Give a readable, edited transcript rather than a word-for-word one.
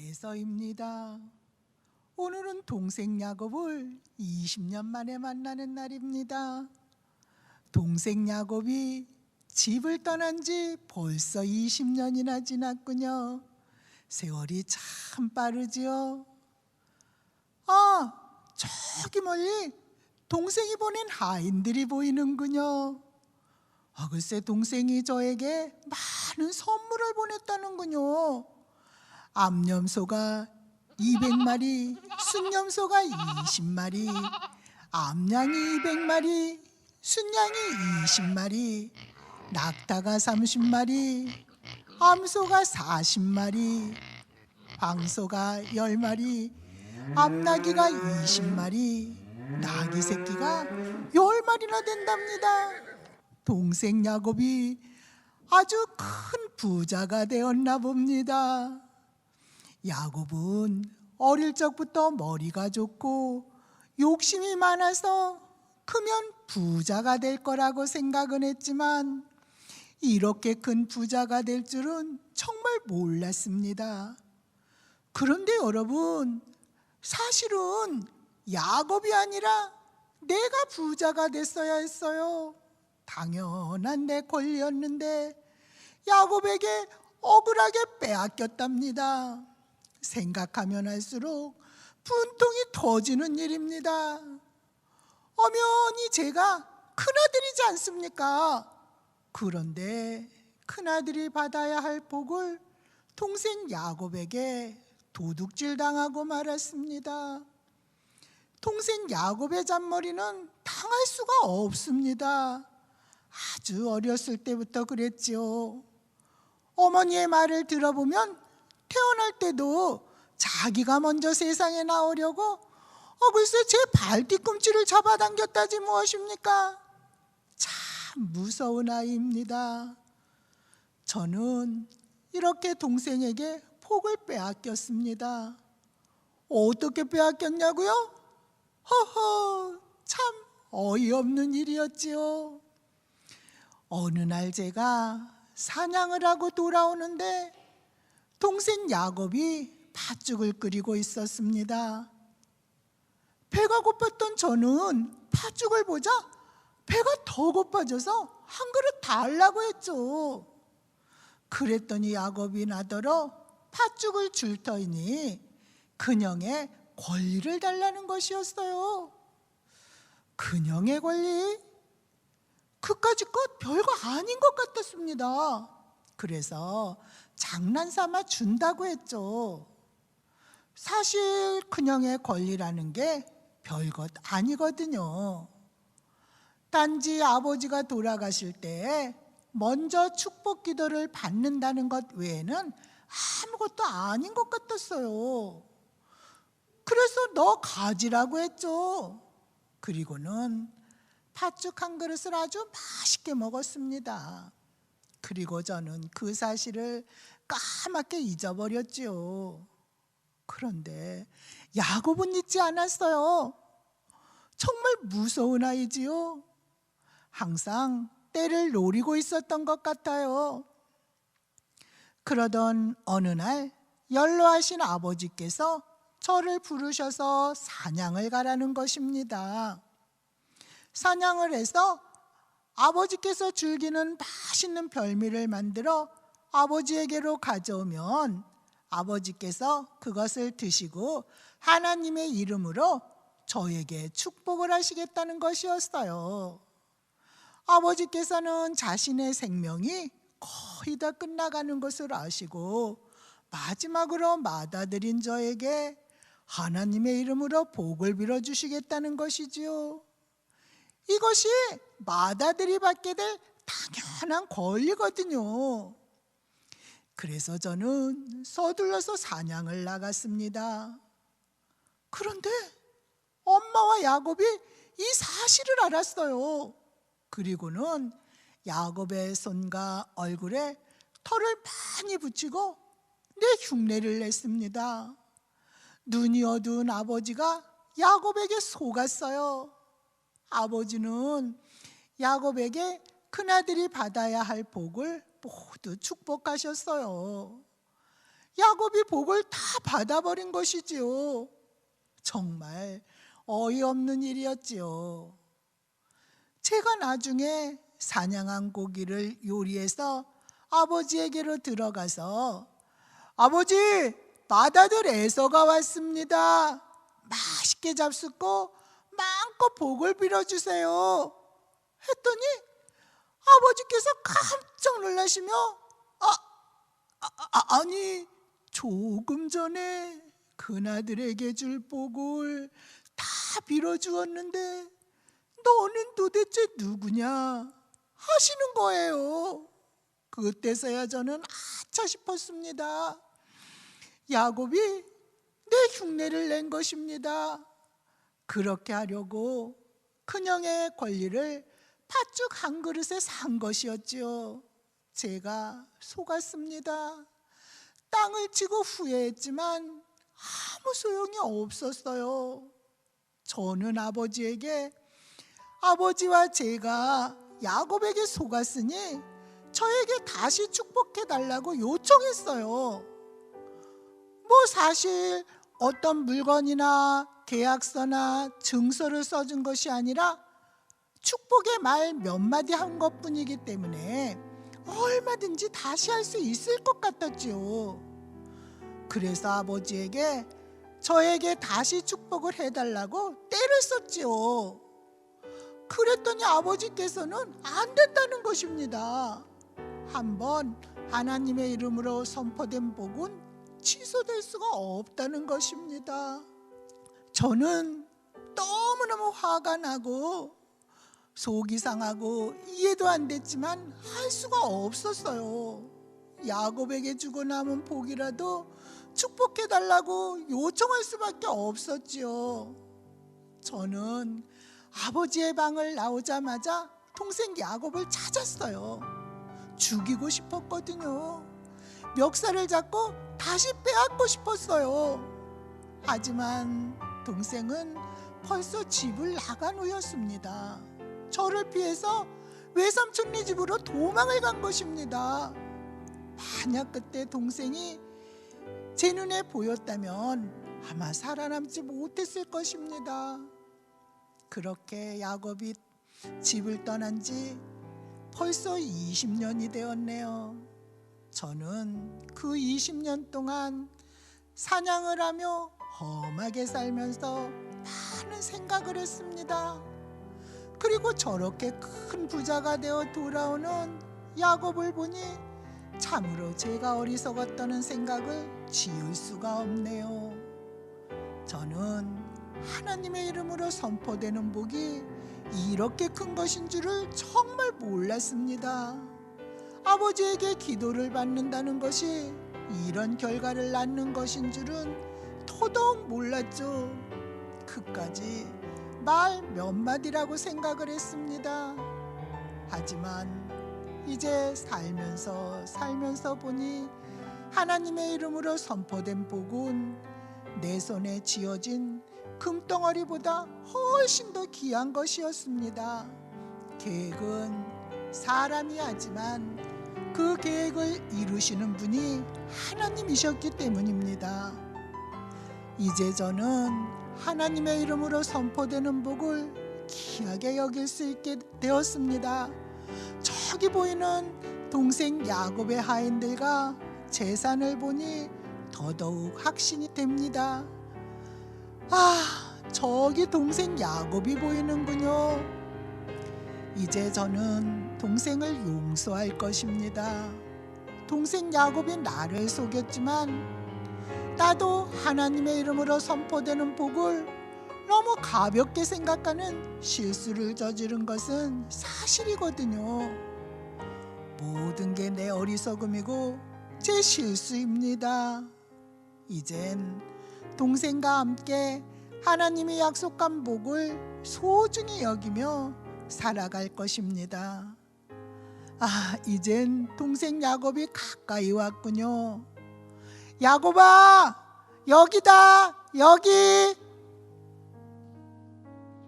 에서입니다. 오늘은 동생 야곱을 20년 만에 만나는 날입니다. 동생 야곱이 집을 떠난 지 벌써 20년이나 지났군요. 세월이 참 빠르지요. 저기 멀리 동생이 보낸 하인들이 보이는군요. 글쎄 동생이 저에게 많은 선물을 보냈다는군요. 암염소가 200마리, 순염소가 20마리, 암양이 200마리, 순양이 20마리, 낙타가 30마리, 암소가 40마리, 방소가 10마리, 암나귀가 20마리, 나귀 새끼가 10마리나 된답니다. 동생 야곱이 아주 큰 부자가 되었나 봅니다. 야곱은 어릴 적부터 머리가 좋고 욕심이 많아서 크면 부자가 될 거라고 생각은 했지만 이렇게 큰 부자가 될 줄은 정말 몰랐습니다. 그런데 여러분, 사실은 야곱이 아니라 내가 부자가 됐어야 했어요. 당연한 내 권리였는데 야곱에게 억울하게 빼앗겼답니다. 생각하면 할수록 분통이 터지는 일입니다. 엄연히 제가 큰아들이지 않습니까? 그런데 큰아들이 받아야 할 복을 동생 야곱에게 도둑질 당하고 말았습니다. 동생 야곱의 잔머리는 당할 수가 없습니다. 아주 어렸을 때부터 그랬지요. 어머니의 말을 들어보면 태어날 때도 자기가 먼저 세상에 나오려고 글쎄 제 발뒤꿈치를 잡아당겼다지 무엇입니까? 참 무서운 아이입니다. 저는 이렇게 동생에게 복을 빼앗겼습니다. 어떻게 빼앗겼냐고요? 허허, 참 어이없는 일이었지요. 어느 날 제가 사냥을 하고 돌아오는데 동생 야곱이 팥죽을 끓이고 있었습니다. 배가 고팠던 저는 팥죽을 보자 배가 더 고파져서 한 그릇 달라고 했죠. 그랬더니 야곱이 나더러 팥죽을 줄 터이니 근형의 권리를 달라는 것이었어요. 근형의 권리? 그까짓 것 별거 아닌 것 같았습니다. 그래서 장난삼아 준다고 했죠. 사실 근형의 권리라는 게 별것 아니거든요. 단지 아버지가 돌아가실 때 먼저 축복 기도를 받는다는 것 외에는 아무것도 아닌 것 같았어요. 그래서 너 가지라고 했죠. 그리고는 팥죽 한 그릇을 아주 맛있게 먹었습니다. 그리고 저는 그 사실을 까맣게 잊어버렸지요. 그런데 야곱은 잊지 않았어요. 정말 무서운 아이지요. 항상 때를 노리고 있었던 것 같아요. 그러던 어느 날 연로하신 아버지께서 저를 부르셔서 사냥을 가라는 것입니다. 사냥을 해서 아버지께서 즐기는 맛있는 별미를 만들어 아버지에게로 가져오면 아버지께서 그것을 드시고 하나님의 이름으로 저에게 축복을 하시겠다는 것이었어요. 아버지께서는 자신의 생명이 거의 다 끝나가는 것을 아시고 마지막으로 맏아들인 저에게 하나님의 이름으로 복을 빌어주시겠다는 것이지요. 이것이 맏아들이 받게 될 당연한 권리거든요. 그래서 저는 서둘러서 사냥을 나갔습니다. 그런데 엄마와 야곱이 이 사실을 알았어요. 그리고는 야곱의 손과 얼굴에 털을 많이 붙이고 내 흉내를 냈습니다. 눈이 어두운 아버지가 야곱에게 속았어요. 아버지는 야곱에게 큰아들이 받아야 할 복을 모두 축복하셨어요. 야곱이 복을 다 받아버린 것이지요. 정말 어이없는 일이었지요. 제가 나중에 사냥한 고기를 요리해서 아버지에게로 들어가서 아버지, 마다들 에서가 왔습니다. 맛있게 잡숫고 마음껏 복을 빌어주세요. 했더니 아버지께서 깜짝 놀라시며 아니 조금 전에 그나들에게 줄 복을 다 빌어주었는데 너는 도대체 누구냐 하시는 거예요. 그때서야 저는 아차 싶었습니다. 야곱이 내 흉내를 낸 것입니다. 그렇게 하려고 큰형의 권리를 팥죽 한 그릇에 산 것이었지요. 제가 속았습니다. 땅을 치고 후회했지만 아무 소용이 없었어요. 저는 아버지에게 아버지와 제가 야곱에게 속았으니 저에게 다시 축복해달라고 요청했어요. 사실 어떤 물건이나 계약서나 증서를 써준 것이 아니라 축복의 말 몇 마디 한 것뿐이기 때문에 얼마든지 다시 할 수 있을 것 같았지요. 그래서 아버지에게 저에게 다시 축복을 해달라고 떼를 썼지요. 그랬더니 아버지께서는 안 된다는 것입니다. 한번 하나님의 이름으로 선포된 복은 취소될 수가 없다는 것입니다. 저는 너무너무 화가 나고 속이 상하고 이해도 안 됐지만 할 수가 없었어요. 야곱에게 주고 남은 복이라도 축복해달라고 요청할 수밖에 없었지요. 저는 아버지의 방을 나오자마자 동생 야곱을 찾았어요. 죽이고 싶었거든요. 멱살을 잡고 다시 빼앗고 싶었어요. 하지만 동생은 벌써 집을 나간 후였습니다. 저를 피해서 외삼촌네 집으로 도망을 간 것입니다. 만약 그때 동생이 제 눈에 보였다면 아마 살아남지 못했을 것입니다. 그렇게 야곱이 집을 떠난 지 벌써 20년이 되었네요. 저는 그 20년 동안 사냥을 하며 험하게 살면서 많은 생각을 했습니다. 그리고 저렇게 큰 부자가 되어 돌아오는 야곱을 보니 참으로 제가 어리석었다는 생각을 지울 수가 없네요. 저는 하나님의 이름으로 선포되는 복이 이렇게 큰 것인 줄을 정말 몰랐습니다. 아버지에게 기도를 받는다는 것이 이런 결과를 낳는 것인 줄은 더더욱 몰랐죠. 그까지 말 몇 마디라고 생각을 했습니다. 하지만 이제 살면서 보니 하나님의 이름으로 선포된 복은 내 손에 쥐어진 금덩어리보다 훨씬 더 귀한 것이었습니다. 계획은 사람이 하지만 그 계획을 이루시는 분이 하나님이셨기 때문입니다. 이제 저는 하나님의 이름으로 선포되는 복을 귀하게 여길 수 있게 되었습니다. 저기 보이는 동생 야곱의 하인들과 재산을 보니 더더욱 확신이 됩니다. 저기 동생 야곱이 보이는군요. 이제 저는 동생을 용서할 것입니다. 동생 야곱이 나를 속였지만 나도 하나님의 이름으로 선포되는 복을 너무 가볍게 생각하는 실수를 저지른 것은 사실이거든요. 모든 게 내 어리석음이고 제 실수입니다. 이젠 동생과 함께 하나님이 약속한 복을 소중히 여기며 살아갈 것입니다. 이젠 동생 야곱이 가까이 왔군요. 야곱아, 여기다, 여기.